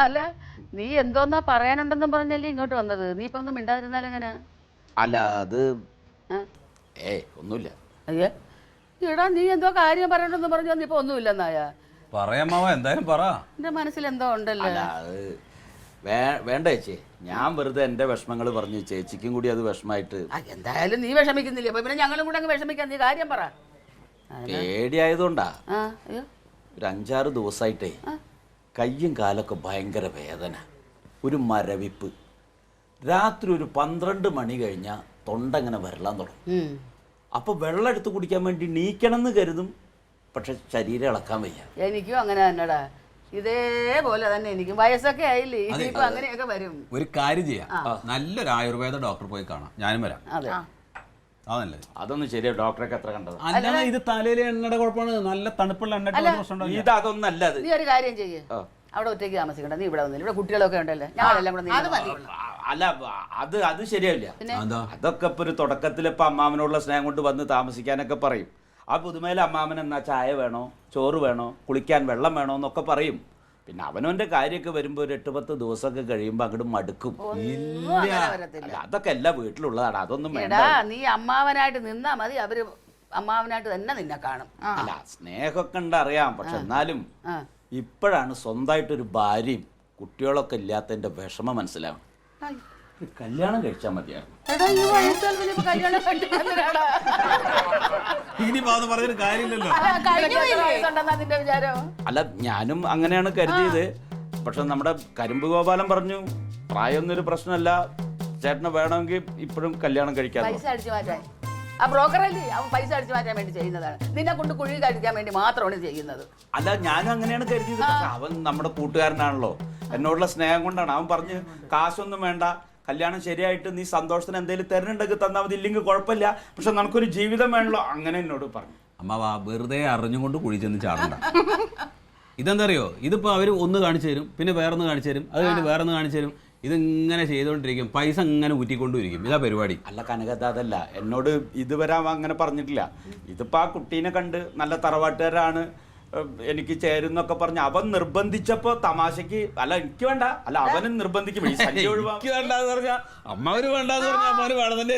അല്ല നീ എന്തോന്നാ പറയാനുണ്ടെന്നും പറഞ്ഞല്ലേ ഇങ്ങോട്ട് വന്നത്? നീ ഇപ്പൊ ഒന്നും മിണ്ടാതിരുന്നാലെങ്ങനെ? അല്ല അത് ഒന്നുമില്ല. അയ്യേ എടാ, നീ എന്തോ കാര്യം പറയണ്ടെന്ന് പറഞ്ഞു വന്നിപ്പോ ഒന്നുമില്ലെന്നായ പറയാമാവ, എന്തായാലും പറ. എന്റെ മനസ്സിൽ എന്തോ ഉണ്ടല്ലോ. അല്ല അത് വേണ്ട ചേച്ചി, ഞാൻ വെറുതെ എന്റെ വിഷമങ്ങൾ പറഞ്ഞു, ചേച്ചിക്കും കൂടി അത് വിഷമായിട്ട്. എന്തായാലും നീ വിഷമിക്കുന്നില്ല, അപ്പൊ പിന്നെ ഞങ്ങളും കൂടെ അങ്ങ് വിഷമിക്കാൻ. നീ കാര്യം പറ. പേടിയായതുകൊണ്ടാ. ഒരു 5-6 ദിവസമായിട്ടേ കയ്യും കാലൊക്കെ ഭയങ്കര വേദന, ഒരു മരവിപ്പ്. രാത്രി ഒരു 12 മണി കഴിഞ്ഞാൽ തൊണ്ട ഇങ്ങനെ വരളാൻ തുടങ്ങും. അപ്പൊ വെള്ളം എടുത്ത് കുടിക്കാൻ വേണ്ടി നീക്കണം എന്ന് കരുതും, പക്ഷെ ശരീരം ഇളക്കാൻ വയ്യ. എനിക്കും അങ്ങനെ തന്നെടാ, ഇതേപോലെ തന്നെ എനിക്കും. വയസ്സൊക്കെ ആയില്ലേ, ഇനിയിപ്പോ അങ്ങനെയൊക്കെ വരും. ഒരു കാര്യം ചെയ്യാം, നല്ലൊരു ആയുർവേദ ഡോക്ടർ പോയി കാണാം, ഞാനും വരാം. അതല്ലേ? അതൊന്നും ശരിയാ, ഡോക്ടറൊക്കെ എത്ര കണ്ടത്. അല്ല, ഇത് തലയിലെ എണ്ണയുടെ കുഴപ്പമാണ്, നല്ല തണുപ്പുള്ള എണ്ണ. ഇത് അതൊന്നും അല്ല. നീ ഒരു കാര്യം ചെയ്യേ, അവിടെ ഒറ്റയ്ക്ക് താമസിക്കണ്ട, നീ ഇവിടെ വന്നില്ല, ഇവിടെ കുട്ടികളൊക്കെ ഉണ്ടല്ലേ, ഞങ്ങളെല്ലാം കൂടെ. അല്ല അത് ശരിയാവില്ല. അതൊക്കെ ഇപ്പൊ ഒരു തുടക്കത്തിലിപ്പോ അമ്മാവനോടുള്ള സ്നേഹം കൊണ്ട് വന്ന് താമസിക്കാനൊക്കെ പറയും. ആ പുതുമയിലെ അമ്മാവൻ എന്നാ ചായ വേണോ, ചോറ് വേണോ, കുളിക്കാൻ വെള്ളം വേണോ എന്നൊക്കെ പറയും. പിന്നെ അവനവന്റെ കാര്യമൊക്കെ വരുമ്പോ ഒരു 8-10 ദിവസമൊക്കെ കഴിയുമ്പോ അങ്ങോട്ട് മടുക്കും. അതൊക്കെ എല്ലാ വീട്ടിലുള്ളതാണ്, അതൊന്നും വേണ്ട. നീ അമ്മാവനായിട്ട് നിന്നാ മതി, അവര് അമ്മാവനായിട്ട് തന്നെ നിന്നെ കാണും. അല്ല സ്നേഹമൊക്കെ ഉണ്ട് അറിയാം, പക്ഷെ എന്നാലും ഇപ്പോഴാണ് സ്വന്തമായിട്ടൊരു ഭാര്യയും കുട്ടികളൊക്കെ ഇല്ലാത്തതിന്റെ വിഷമം മനസ്സിലാവും. കല്യാണം കഴിച്ചാൽ മതിയായിരുന്നു. അല്ല ഞാനും അങ്ങനെയാണ് കരുതിയത്, പക്ഷെ നമ്മുടെ കരിമ്പ് ഗോപാലൻ പറഞ്ഞു പ്രായമൊന്നൊരു പ്രശ്നമല്ല, ചേട്ടന് വേണമെങ്കിൽ ഇപ്പോഴും കല്യാണം കഴിക്കാൻ. ആ ബ്രോക്കറല്ലേ, അവൻ പൈസ അടിച്ചു മാറ്റാൻ വേണ്ടി ചെയ്യുന്നതാണ്, നിന്നെ കൊണ്ട് കുഴി കഴിക്കാൻ വേണ്ടി മാത്രമാണ് ചെയ്യുന്നത്. അല്ല ഞാനും അങ്ങനെയാണ് കരുതിയത്, പക്ഷെ അവൻ നമ്മുടെ കൂട്ടുകാരനാണല്ലോ, എന്നോടുള്ള സ്നേഹം കൊണ്ടാണ്. അവൻ പറഞ്ഞ് കാശൊന്നും വേണ്ട, കല്യാണം ശരിയായിട്ട് നീ സന്തോഷത്തിന് എന്തെങ്കിലും തരുന്നുണ്ടെങ്കിൽ തന്നാൽ മതി, ഇല്ലെങ്കിൽ കുഴപ്പമില്ല, പക്ഷെ നമുക്കൊരു ജീവിതം വേണല്ലോ, അങ്ങനെ എന്നോട് പറഞ്ഞു. അമ്മാവാ, വെറുതെ അറിഞ്ഞുകൊണ്ട് കുഴി ചെന്ന് ചാടണ്ട. ഇതെന്താ അറിയോ, ഇതിപ്പോ അവര് ഒന്ന് കാണിച്ചു തരും, പിന്നെ വേറൊന്ന് കാണിച്ചു തരും, അത് കഴിഞ്ഞ് വേറൊന്ന് കാണിച്ചു തരും, ഇതിങ്ങനെ ചെയ്തുകൊണ്ടിരിക്കും, പൈസ ഇങ്ങനെ ഊറ്റിക്കൊണ്ടിരിക്കും. ഇതാ പരിപാടി. അല്ല കനകത, അതല്ല എന്നോട് ഇതുവരെ അങ്ങനെ പറഞ്ഞിട്ടില്ല. ഇതിപ്പോ ആ കുട്ടീനെ കണ്ട് നല്ല തറവാട്ടുകാരാണ്, എനിക്ക് ചേരുന്നൊക്കെ പറഞ്ഞ് അവൻ നിർബന്ധിച്ചപ്പോ തമാശക്ക്, അല്ല എനിക്ക് വേണ്ട, അല്ല അവനും നിർബന്ധിക്കും. അമ്മാവര് വേണ്ടെന്ന് പറഞ്ഞ അമ്മാവര് വേണമെന്നെ.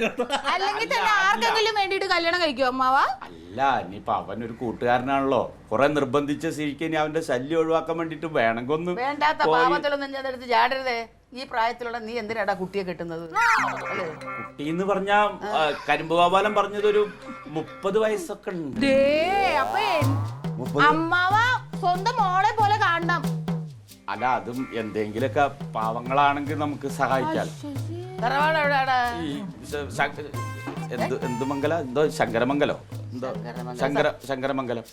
അല്ല ഇനിയിപ്പൊ അവനൊരു കൂട്ടുകാരനാണല്ലോ, കുറെ നിർബന്ധിച്ച സ്ഥിതിക്ക് ഇനി അവന്റെ ശല്യം ഒഴിവാക്കാൻ വേണ്ടിട്ട് വേണമെങ്കിൽ ഒന്ന്. വേണ്ടാത്ത പാപത്തിലൊന്നും ഞാൻ എടുത്ത് ചാടരുതേ. ഈ പ്രായത്തിലുള്ള നീ എന്തിനാടാ കുട്ടിയെ കെട്ടുന്നത്? കുട്ടി എന്ന് പറഞ്ഞാ കരിമ്പ് ഗോപാലൻ പറഞ്ഞതൊരു 30 വയസ്സൊക്കെ ഉണ്ട്. സ്വന്തം മോളെ പോലെ കാണണം. അല്ല അതും എന്തെങ്കിലുമൊക്കെ പാവങ്ങളാണെങ്കിൽ നമുക്ക് സഹായിക്കാം. എന്ത് മംഗല, എന്തോ ശങ്കരമംഗലോ, എന്തോ ശങ്കരമംഗലം.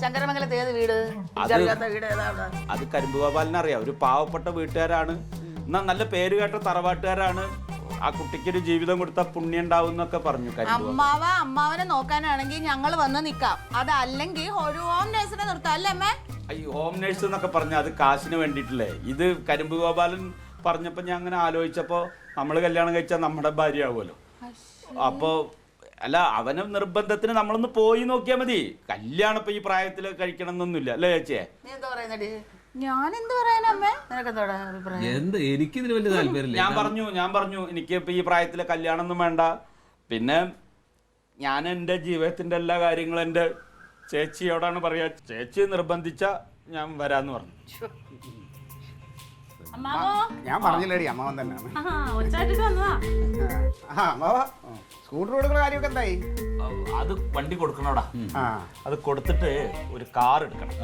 ശങ്കരമംഗലത്ത് ഏത് വീട്? അത് കരിമ്പ് ഗോപാലിനറിയാം, ഒരു പാവപ്പെട്ട വീട്ടുകാരാണ്, എന്നാ നല്ല പേര് കേട്ട തറവാട്ടുകാരാണ്. ആ കുട്ടിക്കൊരു ജീവിതം കൊടുത്ത പുണ്യം ഉണ്ടാവും എന്നൊക്കെ പറഞ്ഞു. അമ്മാവനെ നോക്കാനാണെങ്കിൽ ഞങ്ങൾ വന്ന് നിക്കാം, അതല്ലെങ്കിൽ ഒരു ഹോം നഴ്സിനെ നിർത്താം അല്ലേ അമ്മേ? ഈ ഹോം നഴ്സ് എന്നൊക്കെ പറഞ്ഞ അത് കാശിന് വേണ്ടിയിട്ടില്ലേ. ഇത് കരിമ്പ് ഗോപാലൻ പറഞ്ഞപ്പോ ഞാൻ അങ്ങനെ ആലോചിച്ചപ്പോ നമ്മള് കല്യാണം കഴിച്ചാൽ നമ്മുടെ ഭാര്യ ആവുമല്ലോ. അപ്പോ അല്ല അവന് നിർബന്ധത്തിന് നമ്മളൊന്ന് പോയി നോക്കിയാൽ മതി. കല്യാണം ഇപ്പൊ ഈ പ്രായത്തിൽ കഴിക്കണം എന്നൊന്നുമില്ല അല്ലേ ചേച്ചിയെ? ഞാൻ എന്ത് പറയാനമ്മേ? എനിക്കിതിന് വലിയ താല്പര്യമില്ല. ഞാൻ പറഞ്ഞു എനിക്ക് ഇപ്പൊ ഈ പ്രായത്തിലെ കല്യാണം ഒന്നും വേണ്ട. പിന്നെ ഞാൻ എൻ്റെ ജീവിതത്തിന്റെ എല്ലാ കാര്യങ്ങളും എൻ്റെ ചേച്ചിയോടാണ് പറയാ. ചേച്ചി നിർബന്ധിച്ച ഞാൻ വരാന്ന് പറഞ്ഞു. ഞാൻ പറഞ്ഞില്ലേടി അമ്മാവൻ തന്നെയാണ്. സ്കൂട്ടർ കൊടുക്കുന്ന കാര്യമൊക്കെ എന്തായി? അത് വണ്ടി കൊടുക്കണോടാ, അത് കൊടുത്തിട്ട് ഒരു കാർ എടുക്കണം.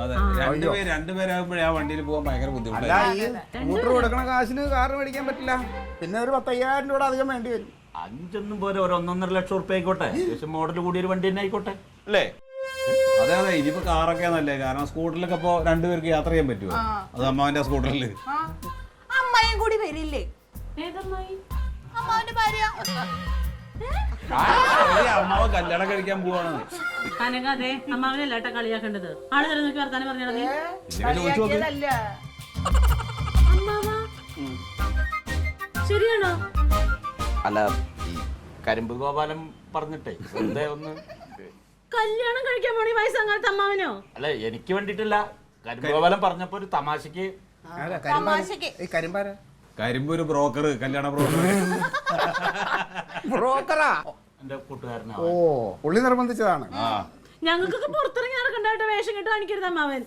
രണ്ടുപേരാകുമ്പോഴേ ആ വണ്ടിയിൽ പോകാൻ ഭയങ്കര ബുദ്ധിമുട്ടാണ്. സ്കൂട്ടർ കൊടുക്കണ കാശിന് കാർ മേടിക്കാൻ പറ്റില്ല, പിന്നെ ഒരു 10,000 രൂപ അധികം വേണ്ടി വരും. 5 പോലെ ഒരു 1.5 ലക്ഷം റുപ്യ ആയിക്കോട്ടെ, മോഡൽ കൂടിയ ഒരു വണ്ടി തന്നെ ആയിക്കോട്ടെ അല്ലേ? അതെ ഇനിയിപ്പോ കാറൊക്കെ നല്ലേ, കാരണം സ്കൂട്ടറിലൊക്കെ ഇപ്പൊ 2 പേർക്ക് യാത്ര ചെയ്യാൻ പറ്റുമോ? അത് അമ്മാവന്റെ സ്കൂട്ടറില് അമ്മായും കൂടി വരില്ലേ? അമ്മാവന്റെ ഭാര്യ അമ്മാവൻ കല്യാണം കഴിക്കാൻ പോവാണ്. കനകാതെ അമ്മാവനല്ലേട്ടാ കളിയാക്കേണ്ടത്. ആള് തരം നോക്കി വർത്താനം പറഞ്ഞാൽ ശരിയാണോ? അല്ല ഈ കരിമ്പ് ഗോപാലൻ പറഞ്ഞിട്ടേ വെറുതെ ഒന്ന് കല്യാണം കഴിക്കാൻ പോണി വയസ്സങ്ങാത്ത അമ്മാവനോ? അല്ല എനിക്ക് വേണ്ടിയിട്ടില്ല, കരിമ്പ് ഗോപാലൻ പറഞ്ഞപ്പോ ഒരു തമാശക്ക്. ഈ കരിമ്പാര കരിമ്പ് ഒരു ബ്രോക്കർ, കല്യാണ ബ്രോക്കർ. ബ്രോക്കറാ? എന്റെ കൂട്ടുകാരനാ. ഓ, പുള്ളി നിർബന്ധിച്ചതാണ്. ഞങ്ങൾക്കൊക്കെ പുറത്തിറങ്ങി നടക്കണ്ടായിട്ട് വേഷം കെട്ട് കാണിക്കരുത് അമ്മാവൻ.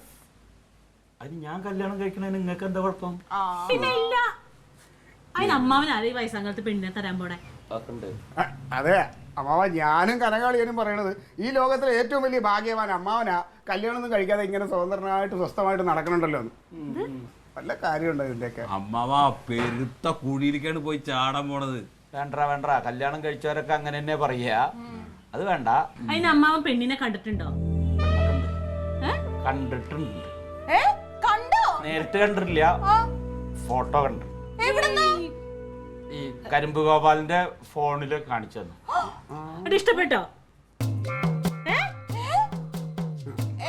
അത് ഞാൻ കല്യാണം കഴിക്കണേന് നിങ്ങൾക്ക് എന്താ കുഴപ്പം? പിന്നെ ഇല്ല, അതിന് അമ്മാവൻ ആരെ ഈ വയസ്സങ്ങാലത്ത് പെണ്ണിനെ തരാൻ പോണേ? അതെ അമ്മാവ, ഞാനും കനകാളിയനും പറയണത് ഈ ലോകത്തിലെ ഏറ്റവും വലിയ ഭാഗ്യവാൻ അമ്മാവനാ. കല്യാണമൊന്നും കഴിക്കാതെ ഇങ്ങനെ സ്വതന്ത്രനായിട്ട് സ്വസ്ഥമായിട്ട് നടക്കണുണ്ടല്ലോ എന്ന്. വല്ല കാര്യമുണ്ടോ ഇതിന്റെയൊക്കെ? അമ്മാവ പെരുത്ത കുഴിയിലേക്കാണ് പോയി ചാടാൻ പോണത്. വേണ്ട, കല്യാണം കഴിച്ചവരൊക്കെ അങ്ങനെ തന്നെ പറയാ. അത് വേണ്ട. അതിന് അമ്മാവൻ പെണ്ണിനെ കണ്ടിട്ടുണ്ടോ? കണ്ടിട്ടുണ്ട്. കണ്ടോ? നേരിട്ട് കണ്ടിട്ടില്ല, ഫോട്ടോ കണ്ടു. എവിടുന്ന്? ഈ കരിമ്പ് ഗോപാലിന്റെ ഫോണില് കാണിച്ചു തന്നു. അത് ഇഷ്ടപ്പെട്ടോ?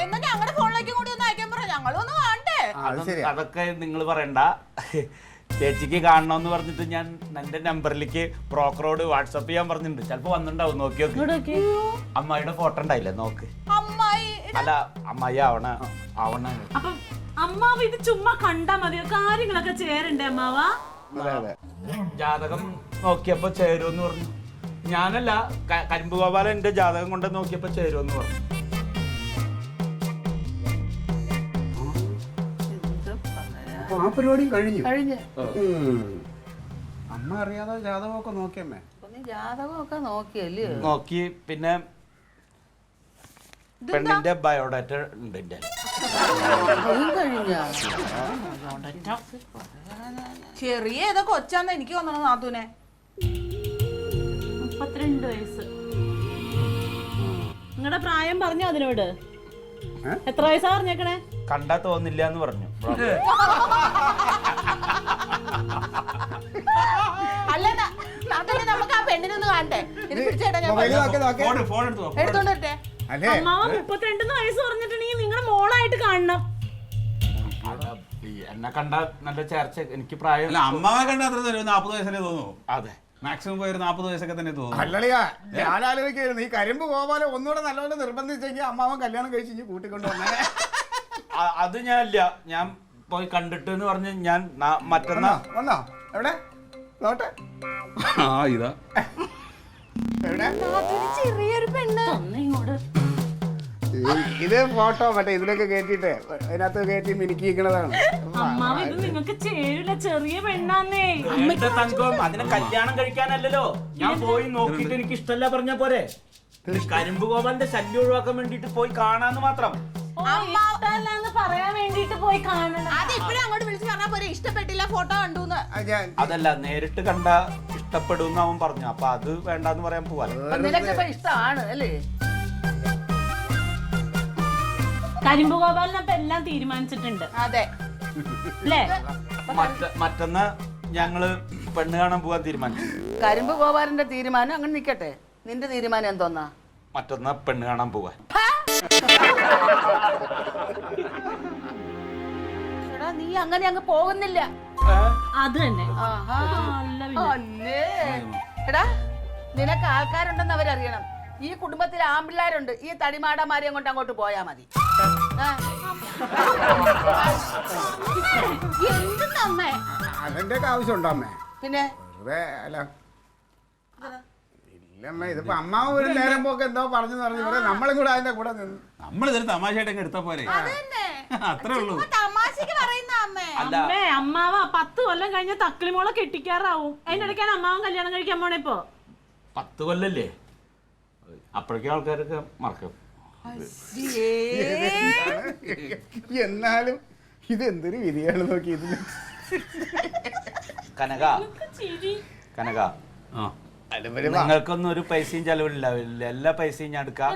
എന്നാ ഞങ്ങളുടെ ഫോണിലേക്ക് കൂടി ഒന്ന് അയക്കാൻ പറ, ഞങ്ങളൊന്ന് കാണണ്ടേ. അതൊക്കെ നിങ്ങൾ പറയണ്ട. ചേച്ചിക്ക് കാണണമെന്ന് പറഞ്ഞിട്ട് ഞാൻ എന്റെ നമ്പറിലേക്ക് ബ്രോക്കറോട് വാട്സപ്പ് ചെയ്യാൻ പറഞ്ഞിട്ടുണ്ട്. ചിലപ്പോ വന്നിട്ടുണ്ടാവും, നോക്കി നോക്കി. അമ്മായിയുടെ ഫോട്ടോ ഉണ്ടായില്ലേ, നോക്ക്. അമ്മായി അല്ല, അമ്മായി ആവണ. അപ്പം അമ്മാവ ഇത് ചുമ്മാ കണ്ടാ മതിയോ? കാര്യങ്ങളൊക്കെ ചേരണ്ടേ അമ്മാവ? ജാതകം നോക്കിയപ്പോ ചേരുമെന്ന് പറഞ്ഞു. ഞാനല്ല, കരിമ്പ് ഗോപാലൻ എന്റെ ജാതകം കൊണ്ട് നോക്കിയപ്പോ ചേരുമെന്ന് പറഞ്ഞു. ആ പരിപാടിയും കഴിഞ്ഞു. കഴിഞ്ഞ് അമ്മ അറിയാതെ ജാതകമൊക്കെ നോക്കിയമ്മേ? ജാതകമൊക്കെ നോക്കിയല്ലേ? നോക്കി. പിന്നെ പെണ്ണിന്റെ ബയോഡാറ്റ ഉണ്ട് എന്റെ. ചെറിയ ഏതോ കൊച്ചാന്ന് എനിക്ക് തോന്നണു നാത്തൂനെ. 32 വയസ്സ്. നിങ്ങളുടെ പ്രായം പറഞ്ഞോ അതിനോട്? എത്ര വയസ്സാ പറഞ്ഞേക്കണേ? കണ്ടാ തോന്നില്ല എന്ന് പറഞ്ഞു. അല്ല നാത്തൂനെ, നമുക്ക് ആ പെണ്ണിനൊന്ന് കാണണ്ടേ? ഇത് പിടിച്ചേട്ടാ, ഞാൻ ഫോൺ എടുത്തു. എടുത്തോണ്ട് വരട്ടെ. അമ്മാവ 32 വയസ്സ് പറഞ്ഞിട്ടുണ്ടെങ്കിൽ നിങ്ങളുടെ മോളായിട്ട് കാണണം. എന്നെ കണ്ടാ നല്ല ചേർച്ച. എനിക്ക് പ്രായം. അല്ല, അമ്മാവെ കണ്ട അത്ര 40 വയസ്സല്ലേ തോന്നുന്നു. അതെ, മാക്സിമം പോയി 40 വയസ്സൊക്കെ തന്നെ തോന്നുന്നു. അല്ലളിയാ, ഞാൻ ആലോചിക്കായിരുന്നു ഈ കരിമ്പ് ഗോപാലൻ ഒന്നുകൂടെ നല്ലപോലെ നിർബന്ധിച്ചെങ്കിൽ അമ്മാവൻ കല്യാണം കഴിച്ച് കൂട്ടിക്കൊണ്ട് വന്നേ. അത് ഞാനില്ല. ഞാൻ പോയി കണ്ടിട്ട് എന്ന് പറഞ്ഞ് ഞാൻ മറ്റന്നാ വന്നോ? എവിടെ നോട്ടെ? ഇതാ എവിടെ? ചെറിയൊരു പെണ്ണ്. ഇങ്ങോട്ട് ഇത് ഫോട്ടോ മറ്റേ ഇതിലൊക്കെ കേട്ടിട്ട് അതിനകത്ത് കയറ്റി മിനുക്കിയിരിക്കണതാണ്. അമ്മാവ ഇത് നിങ്ങൾക്ക് ചേരില്ല, ചെറിയ പെണ്ണാന്നേ. എന്റെ തങ്കം, അതിനെ കല്യാണം കഴിക്കാനല്ലല്ലോ. ഞാൻ പോയി നോക്കിയിട്ട് എനിക്ക് ഇഷ്ടമല്ല പറഞ്ഞ പോരെ. കരിമ്പ് ഗോപാലിന്റെ ശല്യം ഒഴിവാക്കാൻ വേണ്ടിട്ട് പോയി കാണാന്ന് മാത്രം. ഇഷ്ടമല്ലാന്ന് പറയാൻ വേണ്ടിട്ട് പോയി കാണണം. അത് ഇപ്പഴും അങ്ങോട്ട് വിളിച്ച് പറഞ്ഞാ പോരെ ഇഷ്ടപ്പെട്ടില്ല, ഫോട്ടോ കണ്ടൂന്ന്. അതല്ല, നേരിട്ട് കണ്ട ഇഷ്ടപ്പെടുന്ന അവൻ പറഞ്ഞു. അപ്പൊ അത് വേണ്ടെന്ന് പറയാൻ പോവാലോ. നിനക്കിപ്പോ ഇഷ്ടമാണ് അല്ലേ? കരിമ്പ് ഗോപാലിനപ്പൊ എല്ലാം തീരുമാനിച്ചിട്ടുണ്ട്. അതെ അല്ലേ? മറ്റന്നാ ഞങ്ങള് പെണ്ണ് കാണാൻ പോവാൻ തീരുമാനിച്ചു. കരിമ്പ് ഗോപാലന്റെ തീരുമാനം അങ്ങനെ നിക്കട്ടെ. നിന്റെ തീരുമാനം എന്തോന്നാ? മറ്റന്നാ പെണ്ണ് കാണാൻ പോവാൻ. എടാ, നീ അങ്ങനെ അങ്ങ് പോകുന്നില്ല. അത് തന്നെ. ആഹാ. നല്ല പിന്നെ. അല്ലേ? എടാ, നിനക്ക് ആൾക്കാരുണ്ടെന്ന് അവരറിയണം. ഈ കുടുംബത്തിൽ ആമ്പിള്ളാരുണ്ട്. ഈ തടിമാടന്മാരെയും കൊണ്ട് അങ്ങോട്ട് പോയാ മതി. എന്തെന്നമ്മേ? അതിന്റെ ഒക്കെ ആവശ്യമുണ്ടോ അമ്മേ? പിന്നെ വെറുതെ അല്ല. ഇല്ലമ്മ, ഇതിപ്പോ അമ്മാവ് ഒരു നേരം പോക്ക് എന്തോ പറഞ്ഞു നമ്മളും കൂടെ അതിന്റെ കൂടെ നിന്ന്. നമ്മളിതൊരു തമാശയായിട്ടൊക്കെ എടുത്താ പോരെ? അത്രേ ഉള്ളൂ. തമാശക്ക് പറയുന്ന അമ്മേ. അമ്മേ, അമ്മാവ 10 കൊല്ലം കഴിഞ്ഞ തക്കിളിമോളെ കെട്ടിക്കാറാവും. അതിനിടയ്ക്കാണ് അമ്മാവൻ കല്യാണം കഴിക്കാൻ പോണേ. ഇപ്പൊ 10 കൊല്ലല്ലേ? അപ്പോഴേക്കും ആൾക്കാരൊക്കെ മറക്കും. എന്നാലും ഇത് എന്തൊരു വിധിയാണ് നോക്കി. ഇത് കനക, നിങ്ങൾക്കൊന്നും ഒരു പൈസയും ചെലവില്ല. എല്ലാ പൈസയും ഞാൻ എടുക്കാം.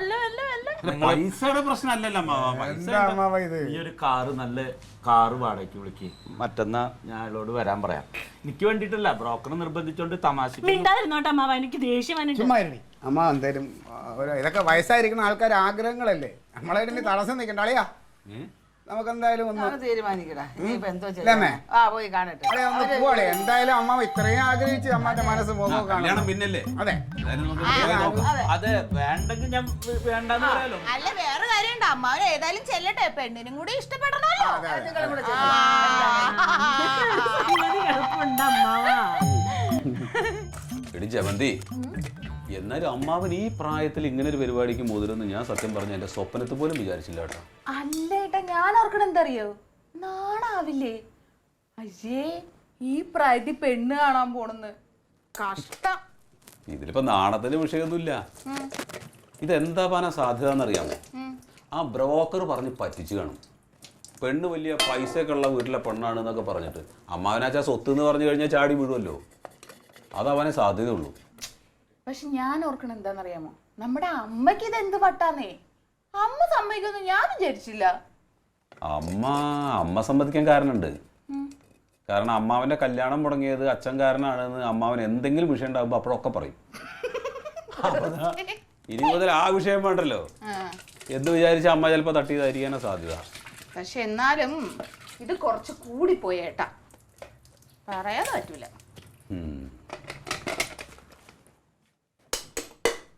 പൈസയുടെ പ്രശ്നമല്ലല്ലോ അമ്മാവ. ഈ ഒരു കാറ്, നല്ല കാറ് വാടകയ്ക്ക് വിളിക്ക്. മറ്റന്നാ ഞാൻ അയാളോട് വരാൻ പറയാം. എനിക്ക് വേണ്ടിട്ടല്ല, ബ്രോക്കർ നിർബന്ധിച്ചോണ്ട് തമാശ. മിണ്ടായിരുന്നോട്ടെ അമ്മാവ, എനിക്ക് ദേഷ്യം വന്നിട്ട്. അമ്മ എന്തായാലും ഇതൊക്കെ വയസ്സായിരിക്കുന്ന ആൾക്കാർ ആഗ്രഹങ്ങളല്ലേ. നമ്മളായിട്ട് തടസ്സം നിൽക്കണ്ട. അളിയാ നമുക്ക് എന്തായാലും ഒന്ന് നമുക്ക് തീരുമാനിക്കടാ ഇനിയിപ്പോ എന്തോ ഇല്ലേ അമ്മേ? ചെയ്യാം. ആ പോയി കാണട്ടെ. അതെ ഒന്ന് പോവാളെ. എന്തായാലും അമ്മ ഇത്രയും ആഗ്രഹിച്ച് അമ്മാന്റെ മനസ്സ് മുഖം കാണാം. കല്യാണം പിന്നല്ലേ അതെ എന്തായാലും നമുക്ക് പോയി നോക്കാം. അതെ വേണ്ടെങ്കിൽ ഞാൻ വേണ്ടെന്ന് പറയാലോ. അല്ല വേറെ കാര്യമുണ്ട്, അമ്മാവൻ ഏതായാലും ചെല്ലട്ടെ, പെണ്ണിനും കൂടി ഇഷ്ടപ്പെടണമല്ലോ. നിങ്ങളും കൂടെ സംഗതി കിടപ്പുണ്ട് അമ്മാവാ. എടി ജമന്തി, എന്നാലും അമ്മാവൻ ഈ പ്രായത്തിൽ ഇങ്ങനെ ഒരു പരിപാടിക്ക് മുതിരെന്ന് ഞാൻ സത്യം പറഞ്ഞ എന്റെ സ്വപ്നത്തിൽ പോലും വിചാരിച്ചില്ല കേട്ടോ. അല്ല ഏട്ടാ, ഞാൻ ഓർക്കണം എന്തറിയോ, നാണാവില്ലേ? അയ്യേ, ഈ പ്രായത്തിൽ പെണ്ണ് കാണാൻ പോണെന്ന് കഷ്ടം. ഇതിലിപ്പോ നാണത്തിന്റെ വിഷയമൊന്നുമില്ല. ഇതെന്താ പാന സാധ്യത എന്നറിയാമോ? ആ ബ്രോക്കർ പറഞ്ഞ് പറ്റിച്ചു കാണും. പെണ്ണ് വലിയ പൈസയൊക്കെ ഉള്ള വീട്ടിലെ പെണ്ണാണ് എന്നൊക്കെ പറഞ്ഞിട്ട് അമ്മാവനാച്ചാ സ്വത്ത് എന്ന് പറഞ്ഞു കഴിഞ്ഞാൽ ചാടി വീഴുമല്ലോ. അതവനെ സാധ്യതയുള്ളൂ. പക്ഷെ ഞാൻ ഓർക്കണം എന്താണെന്നറിയാമോ, നമ്മുടെ അമ്മയ്ക്ക് ഇത് എന്ത് പട്ടാന്നേ. അമ്മ സമ്മതിക്കൊന്നും ഞാൻ വിചാരിച്ചില്ല. അമ്മ സമ്മതിക്കാൻ കാരണമുണ്ട്. കാരണം അമ്മാവന്റെ കല്യാണം മുടങ്ങിയത് അച്ഛൻ കാരനാണെന്ന് അമ്മാവൻ എന്തെങ്കിലും വിഷയം ഉണ്ടാകുമ്പോൾ അപ്പോഴൊക്കെ പറയും. ഇനി മുതൽ ആ വിഷയം വേണ്ടല്ലോ എന്ന് വിചാരിച്ച അമ്മ ചിലപ്പോൾ തട്ടിയതായിരിക്കാനാ സാധ്യത. പക്ഷെ എന്നാലും ഇത് കുറച്ച് കൂടിപ്പോയി ഏട്ടാ, പറയാൻ പറ്റൂല.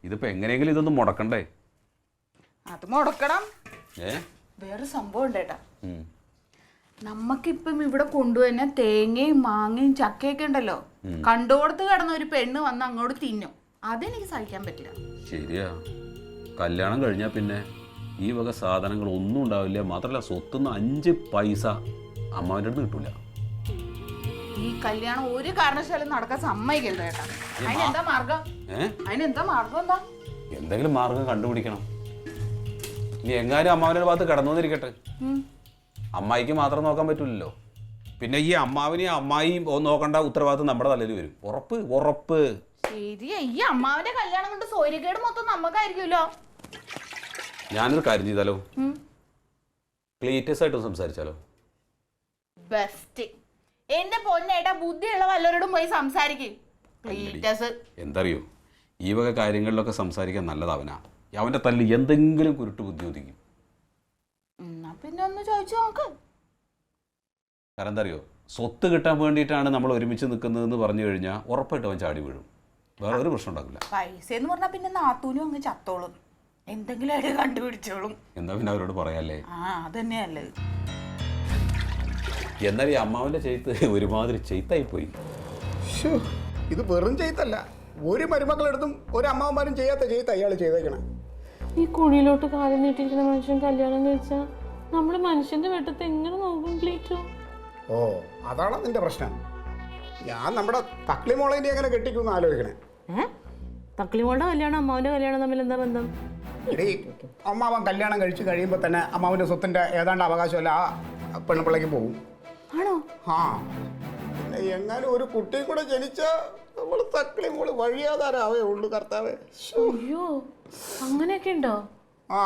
ഇതിപ്പോ എങ്ങനെയെങ്കിലും ഇതൊന്നും മുടക്കണ്ടേ? അത് മുടക്കണം. ഏ വേറെ സംഭവം ഉണ്ട് ഏട്ടാ, നമ്മക്കിപ്പം ഇവിടെ കൊണ്ടുവരുന്ന തേങ്ങയും മാങ്ങയും ചക്കയൊക്കെ ഉണ്ടല്ലോ, കണ്ടോടത്ത് കിടന്ന ഒരു പെണ്ണ് വന്ന് അങ്ങോട്ട് തിന്നും. അതെനിക്ക് സഹിക്കാൻ പറ്റില്ല. ശരിയാ, കല്യാണം കഴിഞ്ഞാൽ പിന്നെ ഈ വക സാധനങ്ങൾ ഒന്നും ഉണ്ടാവില്ല. മാത്രമല്ല സ്വത്തുനിന്ന് 5 പൈസ അമ്മാവൻ്റെ അടുത്ത് കിട്ടൂല. ഈ കല്യാണം ഒരു കാരണവശാലും നടക്കാൻ സമ്മതിക്കരുത് ഏട്ടാ. അതിനെന്താ മാർഗം? അതിനെന്താ മാർഗം? എന്താ എന്തെങ്കിലും മാർഗം കണ്ടുപിടിക്കണം. ഇനി എങ്ങാനും അമ്മാവൻ്റെ ഭാഗത്ത് കിടന്നു വന്നിരിക്കട്ടെ, അമ്മായിക്ക് മാത്രം നോക്കാൻ പറ്റില്ലല്ലോ. പിന്നെ ഈ അമ്മാവിനെയും അമ്മായിയും നോക്കേണ്ട ഉത്തരവാദിത്വം നമ്മുടെ തലയിൽ വരും. ഉറപ്പ് ഉറപ്പ്. ശരിയാ, ഈ അമ്മാവന്റെ കല്യാണം കൊണ്ട് സൗര്യക്കേട് മൊത്തം നമുക്കായിരിക്കുമല്ലോ. ഞാനൊരു കാര്യം ചെയ്താലോ, ക്ലീറ്റസ് ആയിട്ട് സംസാരിച്ചാലോ? ബെസ്റ്റ്. എന്റെ പൊന്നേട്ടാ, ബുദ്ധിയുള്ള വല്ലവരോടും പോയി സംസാരിക്കും. എന്തറിയോ, ഈ വക കാര്യങ്ങളിലൊക്കെ സംസാരിക്കാൻ നല്ലതാവനാ. അവന്റെ തല്ല് എന്തെങ്കിലും കുരുട്ട് ബുദ്ധി ഒതുക്കും. പിന്നെ ഒന്ന് ചോദിച്ചു നോക്ക്. കാരണം എന്താ അറിയോ, സ്വത്ത് കിട്ടാൻ വേണ്ടിയിട്ടാണ് നമ്മൾ ഒരുമിച്ച് നിൽക്കുന്നതെന്ന് പറഞ്ഞു കഴിഞ്ഞാൽ ഉറപ്പായിട്ട് അവൻ ചാടി വീഴും. വേറെ ഒരു പ്രശ്നം ഉണ്ടാക്കില്ല. പൈസ എന്ന് പറഞ്ഞാൽ പിന്നെ നാത്തൂനും അങ്ങ് ചത്തോളും, എന്തെങ്കിലും അവിടെ കണ്ടുപിടിച്ചോളും. എന്താ പിന്നെ അവരോട് പറയാല്ലേ? അതന്നെയല്ലേ. എന്നാൽ ഈ അമ്മാവന്റെ ചെയ്ത്ത് ഒരുമാതിരി ചെയ്ത്തായിപ്പോയി. ഇത് വെറും ചെയ്തല്ല, ഒരു മരുമക്കളെടുത്തും ഒരു അമ്മാവന്മാരും ചെയ്യാത്ത ചെയ്ത് അയാൾ ചെയ്തേക്കണം. ഈ കുഴിയിലോട്ട് കാലം നീട്ടിയിരിക്കുന്ന മനുഷ്യൻ കല്യാണം കഴിച്ചാൽ നമ്മള് മനുഷ്യന്റെ വെട്ടത്തെ എങ്ങനെ നോക്കും ക്ലീറ്റോ? ഓ അതാണ് നിന്റെ പ്രശ്നം. ഞാൻ നമ്മുടെ തക്ലി മോളേനെ എങ്ങനെ കെട്ടിക്കുമെന്ന് ആലോചിക്കണേ. തക്ലിമോളുടെ കല്യാണം അമ്മാവന്റെ കല്യാണം തമ്മിൽ എന്താ ബന്ധം? ഇടീ, അമ്മാവൻ കല്യാണം കഴിച്ച് കഴിയുമ്പോൾ തന്നെ അമ്മാവൻ്റെ സ്വത്തിൻ്റെ ഏതാണ്ട് അവകാശമല്ല ആ പെണ്ണുപിള്ളേക്ക് പോകും. ആണോ? ആ പിന്നെ എങ്ങാനും ഒരു കുട്ടിയും കൂടെ ജനിച്ചാൽ നമ്മൾ തക്ലി മോള് വഴിയാതാരാവേ ഉള്ളു. കർത്താവേ, അയ്യോ, അങ്ങനെയൊക്കെ ഉണ്ടോ?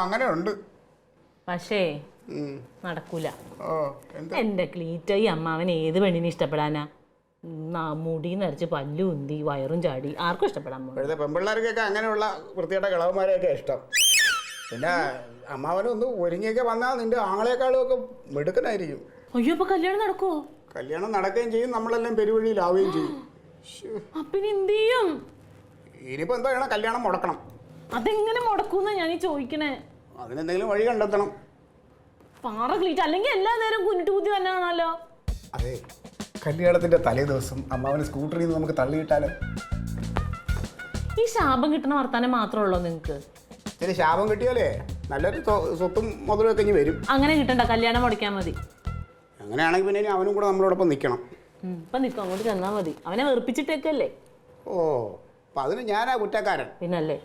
അങ്ങനെ ഉണ്ട്. പക്ഷേ നടക്കൂല. ഓ എന്താ എന്റെ ക്ലീറ്റോ, ഈ അമ്മാവൻ ഏത് പെണ്ണിനെ ഇഷ്ടപ്പെടാനാ? മുടി നരച്ച് പല്ലു ഉന്തി വയറും ചാടി ആർക്കും ഇഷ്ടപ്പെടാൻ പോകും. ഇപ്പോഴത്തെ പെൺപിള്ളേർക്കൊക്കെ അങ്ങനെയുള്ള വൃത്തിയുടെ കിളവന്മാരെയൊക്കെ ഇഷ്ടം. പിന്നെ അമ്മാവനൊന്ന് ഒരുങ്ങിയൊക്കെ വന്നാൽ നിന്റെ ആങ്ങളെക്കാളും ഒക്കെ മിടുക്കനായിരിക്കും. അയ്യോ, അപ്പൊ കല്യാണം നടക്കുവോ? കല്യാണം നടക്കുകയും ചെയ്യും, നമ്മളെല്ലാം പെരുവഴിയിലാവുകയും ചെയ്യും. അപ്പിന് എന്ത് ചെയ്യും? ഇനിയിപ്പോൾ എന്താ ചെയ്യണം? കല്യാണം മുടക്കണം. അതെങ്ങനെ മുടക്കൂന്നാ ഞാനീ ചോദിക്കണേ. അതിനെന്തെങ്കിലും വഴി കണ്ടെത്തണം. പാറ ക്ലീറ്റ്, അല്ലെങ്കിൽ എല്ലാ നേരം കുഞ്ഞിട്ട് കുത്തി തന്നെ കാണാലോ. അതെ, കല്യാണത്തിന്റെ തലേ ദിവസം അമ്മാവന് സ്കൂട്ടറിൽ നിന്ന് നമുക്ക് തള്ളിയിട്ടാലോ? ഈ ശാപം കിട്ടണ വർത്താനം മാത്രമേ ഉള്ളൂ നിങ്ങക്ക്? ഇനി ശാപം കിട്ടിയാലേ നല്ലൊരു സ്വത്തും മുതലൊക്കെ ഇനി വരും. അങ്ങനെ കിട്ടണ്ട, കല്യാണം മുടക്കാൻ മതി. അങ്ങനെയാണെങ്കിൽ പിന്നെ ഇനി അവനും കൂടെ നമ്മളോടൊപ്പം നിൽക്കണം. ഇപ്പൊ നിൽക്കും, അങ്ങോട്ട് ചെന്നാ മതി. അവനെ വെറുപ്പിച്ചിട്ടേക്കല്ലേ. ഓ അപ്പം അതിന് ഞാനാ കുറ്റക്കാരൻ. പിന്നല്ലേ.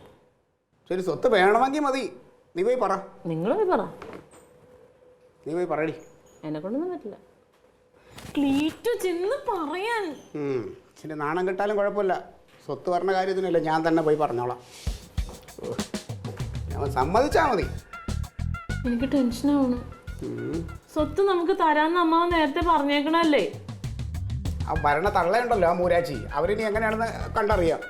ശരി, സ്വത്ത് വേണമെങ്കിൽ മതി. നീ പോയി പറ. നിങ്ങൾ പോയി പറ. നീ പോയി പറയടി. എന്നെ കൊണ്ടൊന്നും പറ്റില്ല. ക്ലീറ്റു ചെന്ന് പറയാൻ. ഇച്ചിരി നാണം കിട്ടാലും കുഴപ്പമില്ല. സ്വത്ത് പറഞ്ഞ കാര്യത്തിനല്ല, ഞാൻ തന്നെ പോയി പറഞ്ഞോളാം. ഞാൻ സമ്മതിച്ചാ മതി. എനിക്ക് ടെൻഷനാവണം. സ്വത്ത് നമുക്ക് തരാന്ന് അമ്മാവൻ നേരത്തെ പറഞ്ഞേക്കണല്ലേ. ആ ഭരണ തള്ളയുണ്ടല്ലോ, ആ മൂരാച്ചി, അവരിനി എങ്ങനെയാണെന്ന് കണ്ടറിയാം.